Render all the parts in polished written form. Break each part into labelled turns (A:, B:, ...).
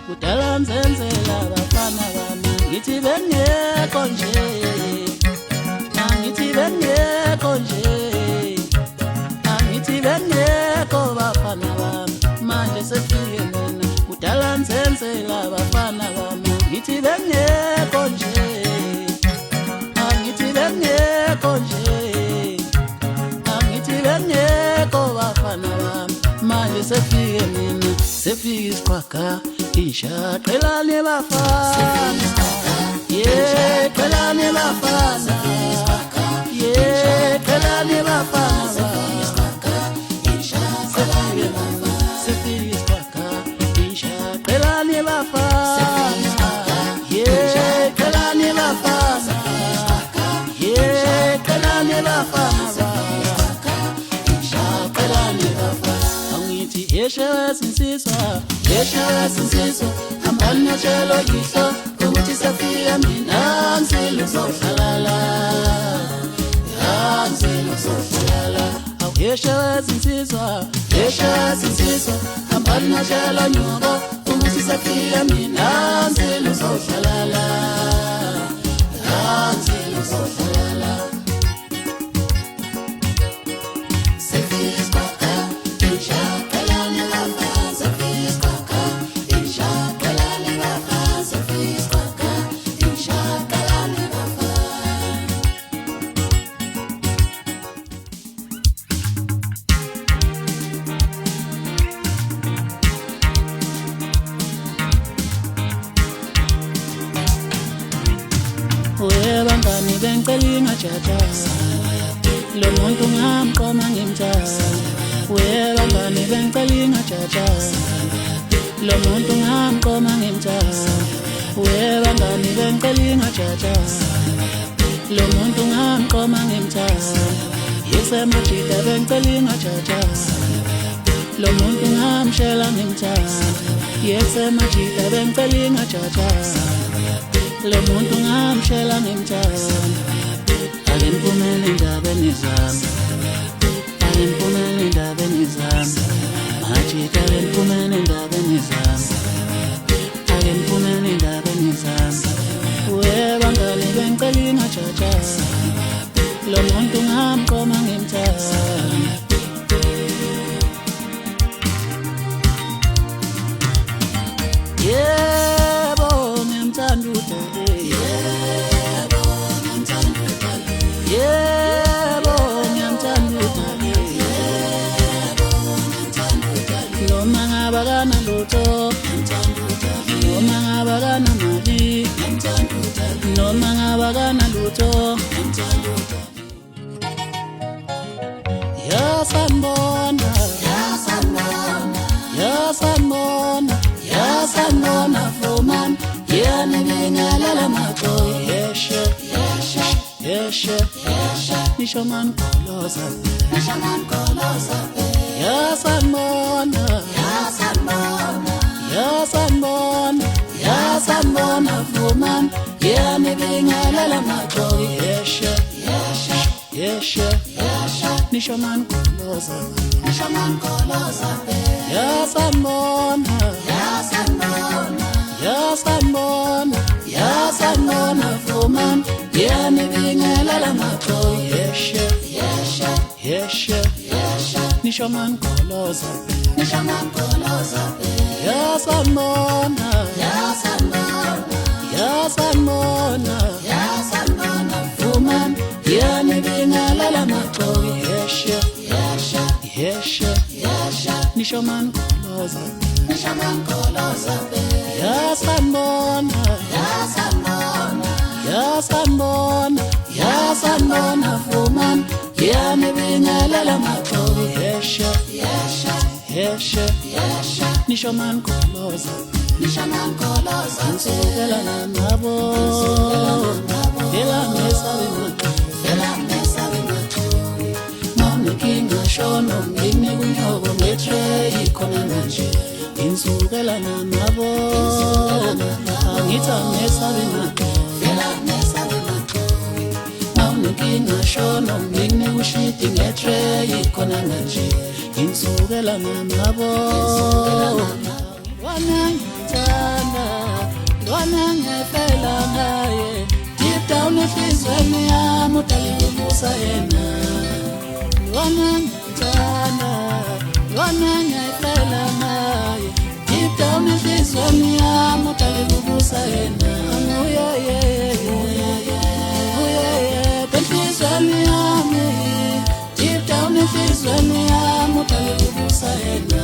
A: kudala ngizenzela abafana bami ngithi bengekho nje angithi bengekho nje angithi bengekho bafana bami manje sefike mina kudala ngizenzela abafana bami ngithi bengekho nje angithi bengekho nje angithi bengekho bafana bami manje sefike mina sefike isiqhwaga isha qelani bafana yeah qelani bafana yeah qelani bafana isha qelani bafana sefike isiqhwaga isha qelani bafana yeah qelani bafana yeah qelani bafana isha qelani bafana angithi yesha sinsizwa ambani tshelo yihlo ukuthi safika mina ngizohlala ngizohlala awuyesha sinsizwa ambani tshelo nyoko ukuthi safika mina ngizohlala ngizohlala Bangani bengicela ingajaja lo muntu ngamqoma ngimthatha bangani bengicela ingajaja lo muntu ngamqoma ngimthatha bangani bengicela ingajaja lo muntu ngamqoma ngimthatha yesemajida bengicela ingajaja lo muntu ngamshela ngimthatha yesemajida bengicela ingajaja lo muntu ngamshela ngimthanda alimphumela endabeni zami alimphumela endabeni zami majita alimphumela endabeni zami alimphumela endabeni zami bangani bengicela ingajaja lo muntu ngamqoma ngimthanda yebo ngimthanda udade yebo ngiyamthanda udade noma ngaba kana lutho noma ngaba kana mali noma ngaba kana lutho yasanbona fuman yani bingalala macho yesha nishaman kolosa yasanbona fuman yani bingalala macho yesha nishaman kolosa yasanbona fuman yani bingalala macho yesha nishaman kolosa yasanbona fuman yani bingalala macho yesha nishaman kolosa yasanbona fuman yani bingalala macho yesha nishaman kolosa nsukela nabo ela mesabe mathuri ngikinga shono ngine kunyoko ngetray khona manje insukela nabo angitha mesabe mathuri ngikinga shono ngine kushiti ngetray khona manje insukela nabo wana utalibusa yena lwana ngithanda lwana ngiyayifela ngaye deep down enhlizweni yami utalibusa yena enhlizweni yami deep down enhlizweni yami utalibusa yena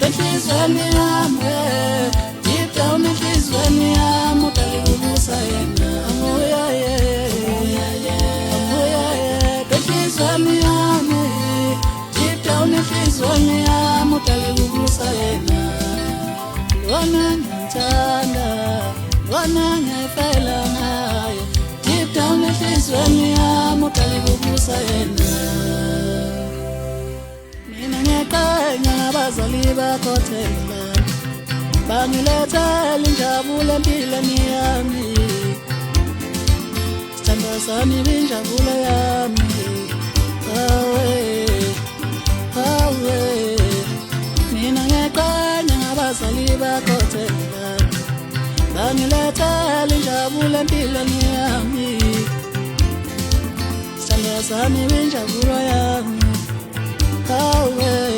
A: enhlizweni yami deep down enhlizweni yami utalibusa yena enhlizweni yami deep down enhlizweni yami utalibusa yena lwana ngithanda lwana ngiyayifela ngaye deep down enhlizweni yami utalibusa yena mina ngiyaqanya abazali bakho thela bangilethela injabulo empilweni yami sithanda sami injabulo yami hawe mina ngiyaqanya abazali bakho thela bangilethela injabulo empilweni yami sithanda sami injabulo yami hawe